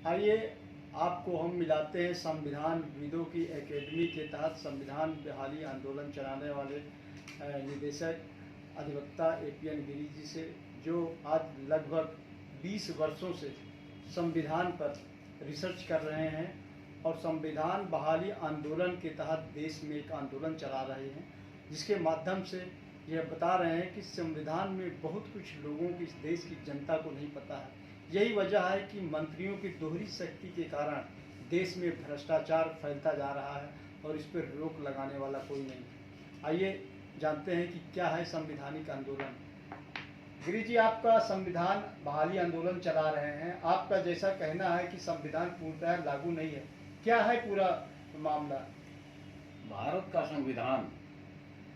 आइए आपको हम मिलाते हैं संविधान विदों की एकेडमी के तहत संविधान बहाली आंदोलन चलाने वाले निदेशक अधिवक्ता एपीएन गिरी जी से, जो आज लगभग 20 वर्षों से संविधान पर रिसर्च कर रहे हैं और संविधान बहाली आंदोलन के तहत देश में एक आंदोलन चला रहे हैं, जिसके माध्यम से यह बता रहे हैं कि संविधान में बहुत कुछ लोगों की, इस देश की जनता को नहीं पता है। यही वजह है कि मंत्रियों की दोहरी शक्ति के कारण देश में भ्रष्टाचार फैलता जा रहा है और इस पर रोक लगाने वाला कोई नहीं है। आइए जानते हैं कि क्या है संवैधानिक आंदोलन। गिरी जी, आपका संविधान बहाली आंदोलन चला रहे हैं, आपका जैसा कहना है कि संविधान पूर्णतः लागू नहीं है, क्या है पूरा मामला? भारत का संविधान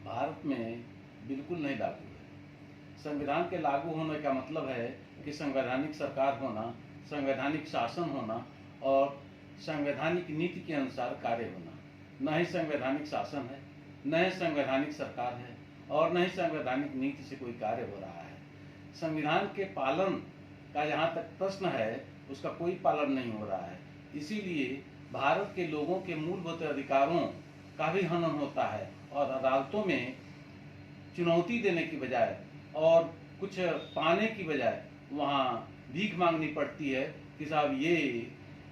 भारत में बिल्कुल नहीं लागू है। संविधान के लागू होने का मतलब है कि संवैधानिक सरकार होना, संवैधानिक शासन होना और संवैधानिक नीति के अनुसार कार्य होना। न ही संवैधानिक शासन है, न ही संवैधानिक सरकार है और न ही संवैधानिक नीति से कोई कार्य हो रहा है। संविधान के पालन का जहाँ तक प्रश्न है, उसका कोई पालन नहीं हो रहा है। इसीलिए भारत के लोगों के मूलभूत अधिकारों का भी हनन होता है और अदालतों में चुनौती देने की बजाय और कुछ पाने की बजाय वहाँ भीख मांगनी पड़ती है कि साहब ये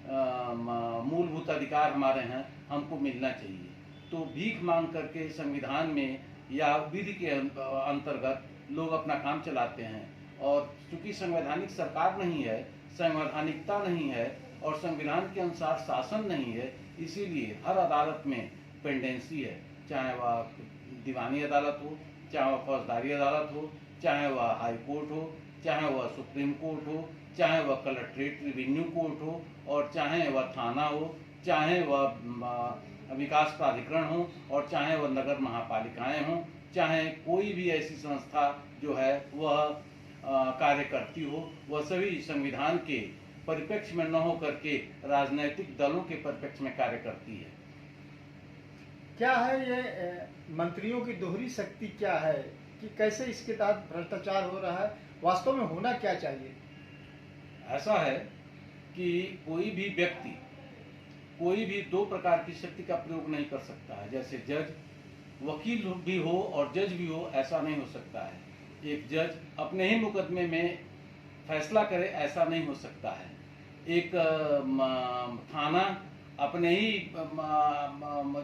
मूलभूत अधिकार हमारे हैं, हमको मिलना चाहिए। तो भीख मांग करके संविधान में या विधि के अंतर्गत लोग अपना काम चलाते हैं। और चूंकि संवैधानिक सरकार नहीं है, संवैधानिकता नहीं है और संविधान के अनुसार शासन नहीं है, इसीलिए हर अदालत में पेंडेंसी है, चाहे वह दीवानी अदालत हो, चाहे वह फौजदारी अदालत हो, चाहे वह हाई कोर्ट हो, चाहे वह सुप्रीम कोर्ट हो, चाहे वह कलेक्ट्रेट रेवेन्यू कोर्ट हो और चाहे वह थाना हो, चाहे वह विकास प्राधिकरण हो और चाहे वह नगर महापालिकाएं हों, चाहे कोई भी ऐसी संस्था जो है वह कार्य करती हो, वह सभी संविधान के परिप्रेक्ष्य में न हो करके राजनीतिक दलों के परिप्रेक्ष्य में कार्य करती है। क्या है ये मंत्रियों की दोहरी शक्ति, क्या है कि कैसे इसके तहत भ्रष्टाचार हो रहा है, वास्तव में होना क्या चाहिए? ऐसा है कि कोई भी व्यक्ति कोई भी दो प्रकार की शक्ति का प्रयोग नहीं कर सकता है। जैसे जज, वकील भी हो और जज भी हो, ऐसा नहीं हो सकता है। एक जज अपने ही मुकदमे में फैसला करे, ऐसा नहीं हो सकता है। एक थाना अपने ही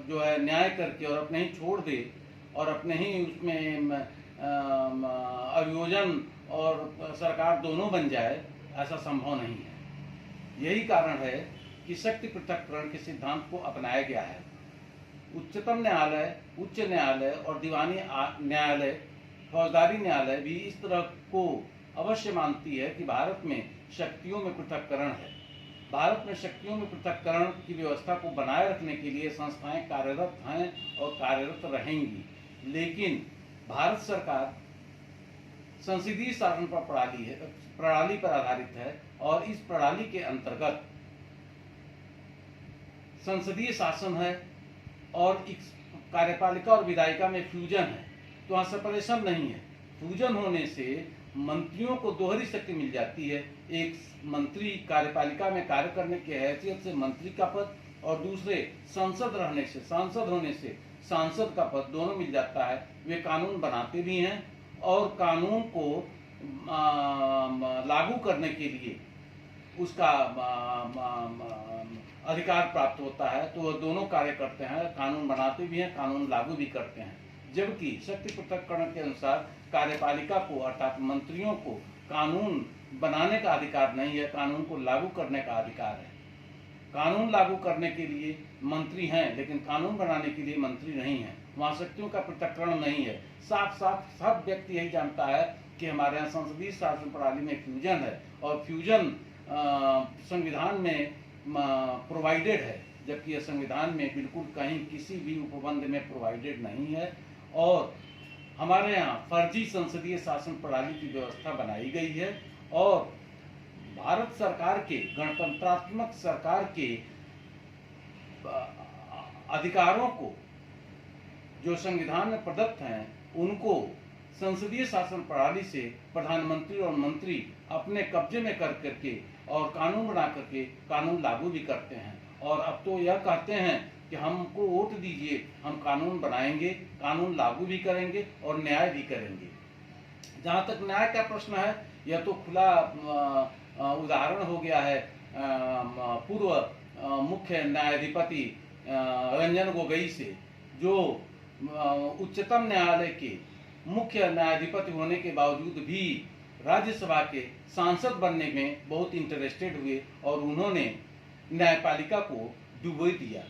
जो है न्याय करके और अपने ही छोड़ दे और अपने ही उसमें अभियोजन और सरकार दोनों बन जाए, ऐसा संभव नहीं है। यही कारण है कि शक्ति पृथक्करण के सिद्धांत को अपनाया गया है। उच्चतम न्यायालय, उच्च न्यायालय और दीवानी न्यायालय, फौजदारी न्यायालय भी इस तरह को अवश्य मानती है कि भारत में शक्तियों में पृथक्करण है। भारत में शक्तियों में पृथक्करण की व्यवस्था को बनाए रखने के लिए संस्थाएं कार्यरत हैं और कार्यरत रहेंगी। लेकिन भारत सरकार संसदीय शासन पर प्रणाली पर आधारित है और इस प्रणाली के अंतर्गत संसदीय शासन है और कार्यपालिका और विधायिका में फ्यूजन है। तो वहाँ सेपरेशन नहीं है। फ्यूजन होने से मंत्रियों को दोहरी शक्ति मिल जाती है। एक मंत्री कार्यपालिका में कार्य करने की हैसियत से मंत्री का पद और दूसरे सांसद होने से सांसद का पद, दोनों मिल जाता है। वे कानून बनाते भी हैं और कानून को लागू करने के लिए उसका अधिकार प्राप्त होता है। तो वह दोनों कार्य करते हैं, कानून बनाते भी हैं, कानून लागू भी करते हैं। जबकि शक्ति पृथक्करण के अनुसार कार्यपालिका को अर्थात मंत्रियों को कानून बनाने का अधिकार नहीं है, कानून को लागू करने का अधिकार है। कानून लागू करने के लिए मंत्री हैं, लेकिन कानून बनाने के लिए मंत्री नहीं हैं। वहाँ शक्तियों का पृथक्करण नहीं है। साफ साफ सब व्यक्ति यही जानता है कि हमारे यहाँ संसदीय शासन प्रणाली में फ्यूजन है और फ्यूजन संविधान में प्रोवाइडेड है, जबकि यह संविधान में बिल्कुल कहीं किसी भी उपबंध में प्रोवाइडेड नहीं है। और हमारे यहाँ फर्जी संसदीय शासन प्रणाली की व्यवस्था बनाई गई है और भारत सरकार के, गणतंत्रात्मक सरकार के अधिकारों को जो संविधान में प्रदत्त हैं, उनको संसदीय शासन प्रणाली से प्रधानमंत्री और मंत्री अपने कब्जे में कर करके और कानून बना करके कानून लागू भी करते हैं। और अब तो यह कहते हैं कि हमको वोट दीजिए, हम कानून बनाएंगे, कानून लागू भी करेंगे और न्याय भी करेंगे। जहाँ तक न्याय का प्रश्न है, यह तो खुला उदाहरण हो गया है पूर्व मुख्य न्यायाधिपति रंजन गोगोई से, जो उच्चतम न्यायालय के मुख्य न्यायाधिपति होने के बावजूद भी राज्यसभा के सांसद बनने में बहुत इंटरेस्टेड हुए और उन्होंने न्यायपालिका को डुबो दिया।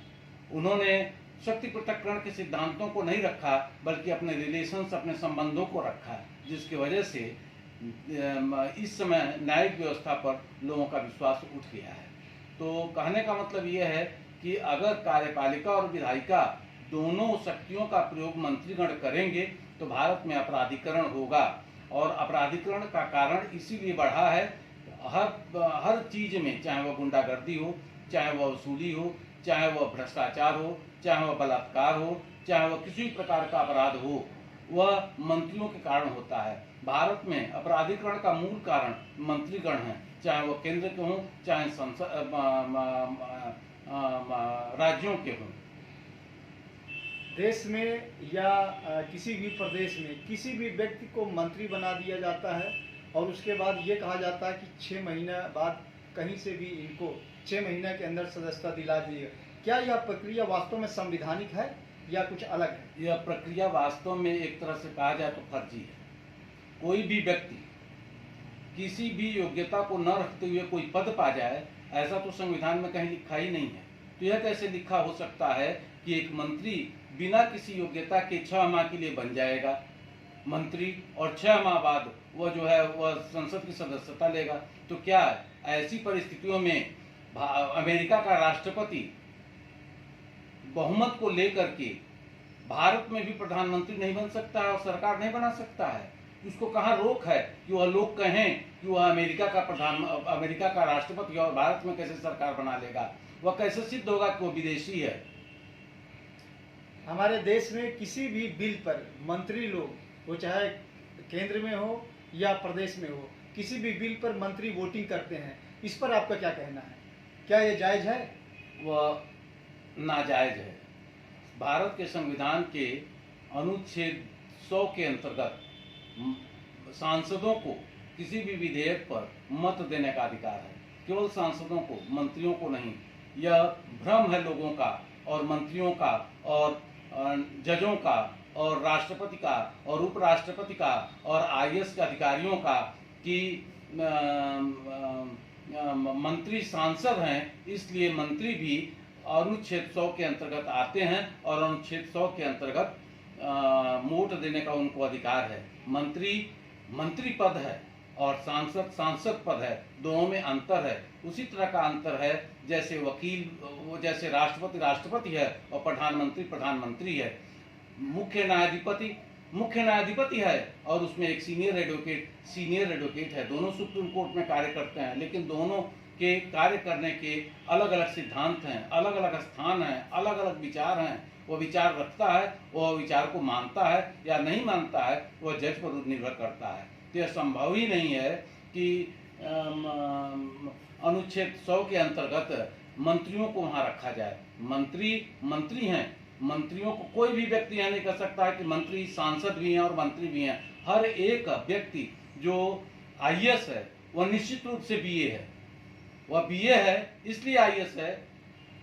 उन्होंने शक्ति पृथक्करण के सिद्धांतों को नहीं रखा, बल्कि अपने रिलेशंस, अपने संबंधों को रखा, जिसकी वजह से इस समय न्यायिक व्यवस्था पर लोगों का विश्वास उठ गया है। तो कहने का मतलब यह है कि अगर कार्यपालिका और विधायिका दोनों शक्तियों का प्रयोग मंत्रीगण करेंगे तो भारत में अपराधीकरण होगा। और अपराधीकरण का कारण इसीलिए बढ़ा है, हर चीज में, चाहे वह गुंडागर्दी हो, चाहे वह वसूली हो, चाहे वह भ्रष्टाचार हो, चाहे वह बलात्कार हो, चाहे वह किसी प्रकार का अपराध हो, वह मंत्रियों के कारण होता है। भारत में अपराधीकरण का मूल कारण मंत्रीगण हैं, चाहे वह केंद्र के हों, चाहे राज्यों के हों। देश में या किसी भी प्रदेश में किसी भी व्यक्ति को मंत्री बना दिया जाता है और उसके बाद ये कहा जाता है कि 6 महीने बाद कहीं से भी इनको 6 महीने के अंदर सदस्यता दिला दी। क्या यह प्रक्रिया वास्तव में संवैधानिक है या कुछ अलग है? यह प्रक्रिया वास्तव में एक तरह से कहा जाए तो फर्जी है। कोई भी व्यक्ति किसी भी योग्यता को न रखते हुए कोई पद पा जाए, ऐसा तो संविधान में कहीं लिखा ही नहीं है। तो यह कैसे लिखा हो सकता है कि एक मंत्री बिना किसी योग्यता के 6 माह के लिए बन जाएगा मंत्री और 6 माह बाद वह जो है वह संसद की सदस्यता लेगा? तो क्या ऐसी परिस्थितियों में अमेरिका का राष्ट्रपति बहुमत को लेकर के भारत में भी प्रधानमंत्री नहीं बन सकता है और सरकार नहीं बना सकता है? उसको कहाँ रोक है कि वह लोग कहें कि वह अमेरिका का राष्ट्रपति और भारत में कैसे सरकार बना लेगा? वह कैसे सिद्ध होगा कि वह विदेशी है? हमारे देश में किसी भी बिल पर मंत्री लोग, वो चाहे केंद्र में हो या प्रदेश में हो, किसी भी बिल पर मंत्री वोटिंग करते हैं। इस पर आपका क्या कहना है? क्या ये जायज है? वह नाजायज है। भारत के संविधान के अनुच्छेद 100 के अंतर्गत सांसदों को किसी भी विधेयक पर मत देने का अधिकार है, केवल सांसदों को, मंत्रियों को नहीं। यह भ्रम है लोगों का और मंत्रियों का और जजों का और राष्ट्रपति का और उपराष्ट्रपति का और आईएएस के अधिकारियों का कि मंत्री सांसद हैं, इसलिए मंत्री भी अनुच्छेद 100 के अंतर्गत आते हैं और अनुच्छेद 100 के अंतर्गत वोट देने का उनको अधिकार है। मंत्री पद है और सांसद पद है, दोनों में अंतर है। उसी तरह का अंतर है जैसे जैसे राष्ट्रपति है और प्रधानमंत्री है। मुख्य न्यायाधिपति है और उसमें एक सीनियर एडवोकेट है। दोनों सुप्रीम कोर्ट में कार्य करते हैं, लेकिन दोनों के कार्य करने के अलग अलग सिद्धांत हैं, अलग अलग स्थान हैं, अलग अलग विचार हैं। वह विचार रखता है, वह विचार को मानता है या नहीं मानता है, वह जज पर निर्भर करता है। तो यह संभव ही नहीं है कि अनुच्छेद 100 के अंतर्गत मंत्रियों को वहां रखा जाए। मंत्री हैं, मंत्रियों को कोई भी व्यक्ति यह नहीं कह सकता है कि मंत्री सांसद भी हैं और मंत्री भी हैं। हर एक व्यक्ति जो आईएएस है वह निश्चित रूप से बीए है, वह बीए है इसलिए आईएएस है,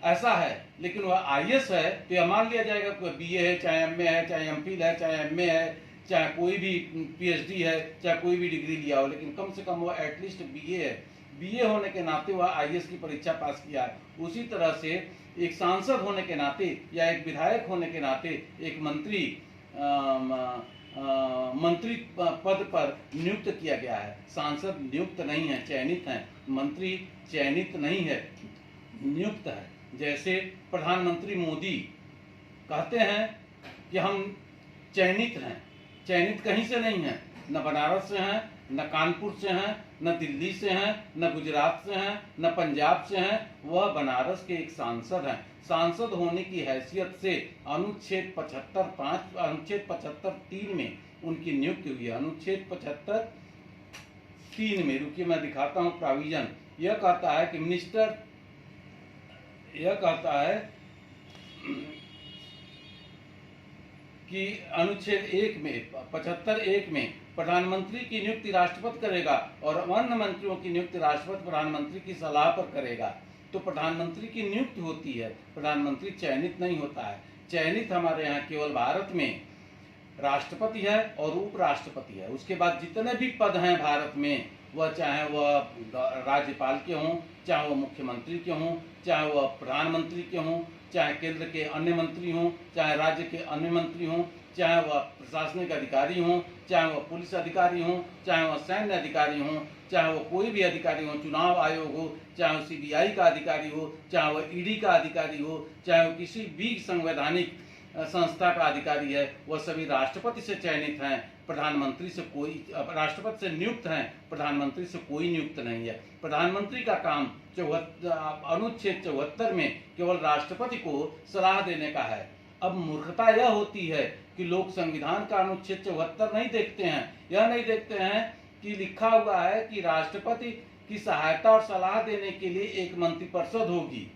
ऐसा है। लेकिन वह आईएएस है तो यह मान लिया जाएगा कि वह बीए है, चाहे एमए है, चाहे एमफिल है, चाहे एमए है, चाहे कोई भी पीएचडी है, चाहे कोई भी डिग्री लिया हो, लेकिन कम से कम वह एटलीस्ट बीए है। बीए होने के नाते वह आईएएस की परीक्षा पास किया है। उसी तरह से एक सांसद होने के नाते या एक विधायक होने के नाते एक मंत्री पद पर नियुक्त किया गया है। सांसद नियुक्त नहीं है, चयनित हैं। मंत्री चयनित नहीं है, नियुक्त है। जैसे प्रधानमंत्री मोदी कहते हैं कि हम चयनित हैं, चयनित कहीं से नहीं है, न बनारस से हैं, न कानपुर से हैं, न दिल्ली से हैं, न गुजरात से हैं, न पंजाब से हैं। वह बनारस के एक सांसद हैं। सांसद होने की हैसियत से अनुच्छेद 75(3) में उनकी नियुक्ति हुई है। अनुच्छेद 75(3) में, रुकिए मैं दिखाता हूँ प्रोविजन। यह कहता है कि मिनिस्टर यह कहता है कि अनुच्छेद 1 में 75(1) में प्रधानमंत्री की नियुक्ति राष्ट्रपति करेगा और अन्य मंत्रियों की नियुक्ति राष्ट्रपति प्रधानमंत्री की सलाह पर करेगा। तो प्रधानमंत्री की नियुक्ति होती है, प्रधानमंत्री चयनित नहीं होता है। चयनित हमारे यहाँ केवल भारत में राष्ट्रपति है और उपराष्ट्रपति है। उसके बाद जितने भी पद हैं भारत में, वह चाहे वह राज्यपाल के हों, चाहे वह मुख्यमंत्री के हों, चाहे वह प्रधानमंत्री के हों, चाहे केंद्र के अन्य मंत्री हों, चाहे राज्य के अन्य मंत्री हों, चाहे वह प्रशासनिक अधिकारी हों, चाहे वह पुलिस अधिकारी हों, चाहे वह सैन्य अधिकारी हों, चाहे वह कोई भी अधिकारी हो, चुनाव आयोग हो, चाहे वह CBI का अधिकारी हो, चाहे वह ED का अधिकारी हो, चाहे वह किसी भी संवैधानिक संस्था का अधिकारी है, वह सभी राष्ट्रपति से चयनित हैं। प्रधानमंत्री से कोई, राष्ट्रपति से नियुक्त हैं, प्रधानमंत्री से कोई नियुक्त नहीं है। प्रधानमंत्री का काम अनुच्छेद 74 में केवल राष्ट्रपति को सलाह देने का है। अब मूर्खता यह होती है कि लोग संविधान का अनुच्छेद 74 नहीं देखते हैं। यह नहीं देखते हैं कि लिखा हुआ है कि राष्ट्रपति की सहायता और सलाह देने के लिए एक मंत्रिपरिषद होगी।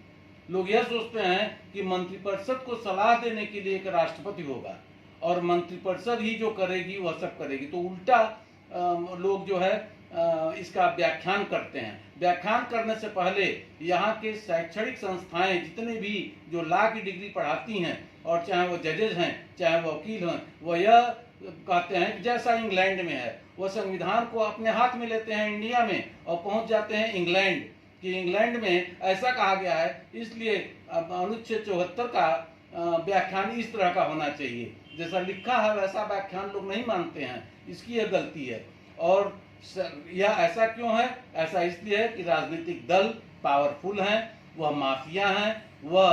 लोग यह सोचते हैं कि मंत्रिपरिषद को सलाह देने के लिए एक राष्ट्रपति होगा और मंत्रिपरिषद ही जो करेगी वह सब करेगी। तो उल्टा लोग जो है इसका व्याख्यान करते हैं। व्याख्यान करने से पहले यहाँ के शैक्षणिक संस्थाएं जितने भी जो लॉ की डिग्री पढ़ाती हैं, और चाहे वो जजेज हैं, चाहे वो वकील हैं, वह यह कहते हैं कि जैसा इंग्लैंड में है, वो संविधान को अपने हाथ में लेते हैं इंडिया में और पहुंच जाते हैं इंग्लैंड, कि इंग्लैंड में ऐसा कहा गया है, इसलिए अनुच्छेद 74 का व्याख्यान इस तरह का होना चाहिए। जैसा लिखा है वैसा व्याख्यान लोग नहीं मानते हैं, इसकी यह गलती है। और यह ऐसा क्यों है? ऐसा इसलिए है कि राजनीतिक दल पावरफुल हैं, वह माफिया हैं, वह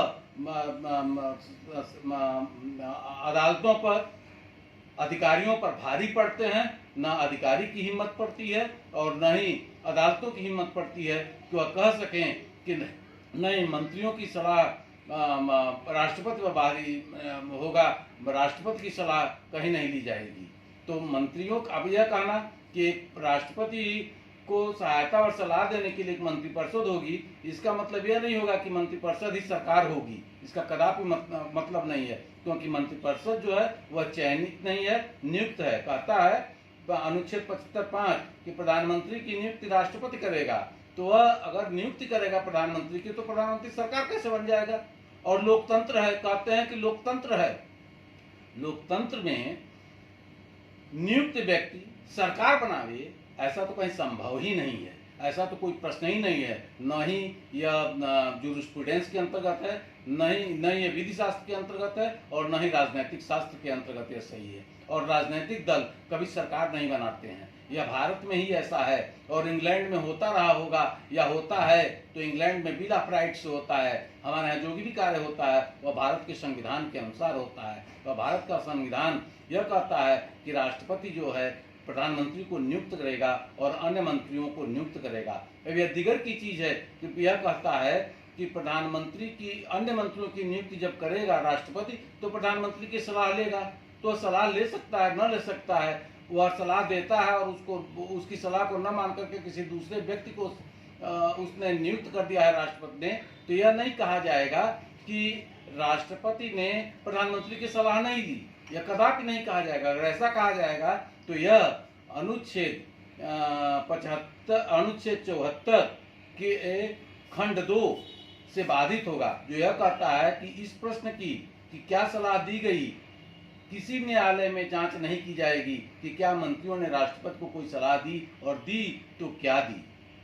अदालतों पर, अधिकारियों पर भारी पड़ते हैं। न अधिकारी की हिम्मत पड़ती है और न ही अदालतों की हिम्मत पड़ती है कि वह कह सकें कि नहीं, मंत्रियों की सलाह राष्ट्रपति पर भारी होगा, राष्ट्रपति की सलाह कहीं नहीं ली जाएगी। तो मंत्रियों, अब यह कहना कि एक राष्ट्रपति को सहायता और सलाह देने के लिए एक मंत्रिपरिषद होगी, इसका मतलब यह नहीं होगा कि मंत्रिपरिषद ही सरकार होगी। इसका कदापि मतलब नहीं है, क्योंकि मंत्रिपरिषद जो है वह चयनित नहीं है, नियुक्त है। कहता है अनुच्छेद 75(5) कि प्रधानमंत्री की नियुक्ति राष्ट्रपति करेगा। तो वह अगर नियुक्ति करेगा प्रधानमंत्री की, तो प्रधानमंत्री सरकार कैसे बन जाएगा? और लोकतंत्र है, कहते हैं कि लोकतंत्र है। लोकतंत्र में नियुक्त व्यक्ति सरकार बनावे, ऐसा तो कहीं संभव ही नहीं है, ऐसा तो कोई प्रश्न ही नहीं है। न ही यह जूरिस्प्रूडेंस के अंतर्गत है, न ही यह विधि शास्त्र के अंतर्गत है, और न ही राजनीतिक शास्त्र के अंतर्गत यह सही है। और राजनीतिक दल कभी सरकार नहीं बनाते हैं, यह भारत में ही ऐसा है। और इंग्लैंड में होता रहा होगा या होता है तो इंग्लैंड में बिल ऑफ राइट्स होता है। हमारे यहाँ जो भी कार्य होता है वह भारत के संविधान के अनुसार होता है। वह भारत का संविधान यह कहता है कि राष्ट्रपति जो है प्रधानमंत्री को नियुक्त करेगा और अन्य मंत्रियों को नियुक्त करेगा। अब यह दिगर की चीज है कि यह कहता है कि प्रधानमंत्री की अन्य मंत्रियों की नियुक्ति जब करेगा राष्ट्रपति, तो प्रधानमंत्री की सलाह लेगा। तो सलाह ले सकता है, न ले सकता है, वह सलाह देता है और उसकी सलाह को न मान करके किसी दूसरे व्यक्ति को उसने नियुक्त कर दिया है राष्ट्रपति ने, तो यह नहीं कहा जाएगा कि राष्ट्रपति ने प्रधानमंत्री की सलाह नहीं ली, यह कदापि नहीं कहा जाएगा। अगर ऐसा कहा जाएगा तो यह अनुच्छेद 74 के खंड 2 से बाधित होगा, जो यह कहता है कि इस प्रश्न की कि क्या सलाह दी गई, किसी न्यायालय में जांच नहीं की जाएगी कि क्या मंत्रियों ने राष्ट्रपति को कोई सलाह दी, और दी तो क्या दी।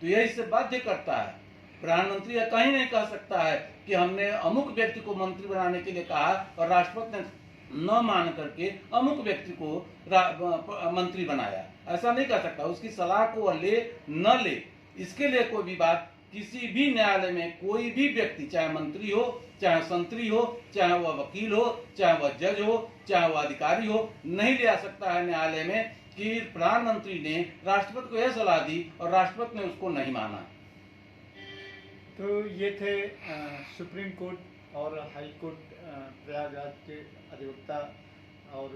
तो यह इससे बाध्य करता है। प्रधानमंत्री यह कहीं नहीं कह सकता है कि हमने अमुक व्यक्ति को मंत्री बनाने के लिए कहा और राष्ट्रपति ने न मान करके अमुक व्यक्ति को मंत्री बनाया, ऐसा नहीं कर सकता। उसकी सलाह को वह ले न ले, इसके लिए कोई भी बात किसी भी न्यायालय में कोई भी व्यक्ति, चाहे मंत्री हो, चाहे संतरी हो, चाहे वह वकील हो, चाहे वह जज हो, चाहे वह अधिकारी हो, नहीं ले आ सकता है न्यायालय में कि प्रधानमंत्री ने राष्ट्रपति को यह सलाह दी और राष्ट्रपति ने उसको नहीं माना। तो ये थे सुप्रीम कोर्ट और हाई कोर्ट प्रयागराज के अधिवक्ता और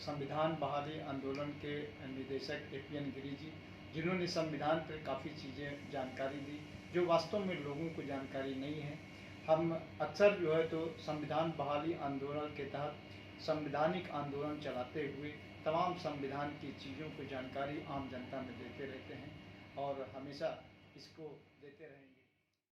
संविधान बहाली आंदोलन के निदेशक APN गिरी जी। जिन्होंने संविधान पर काफ़ी चीज़ें जानकारी दी जो वास्तव में लोगों को जानकारी नहीं है। हम अक्सर जो है तो संविधान बहाली आंदोलन के तहत संवैधानिक आंदोलन चलाते हुए तमाम संविधान की चीज़ों को जानकारी आम जनता में देते रहते हैं और हमेशा इसको देते रहेंगे।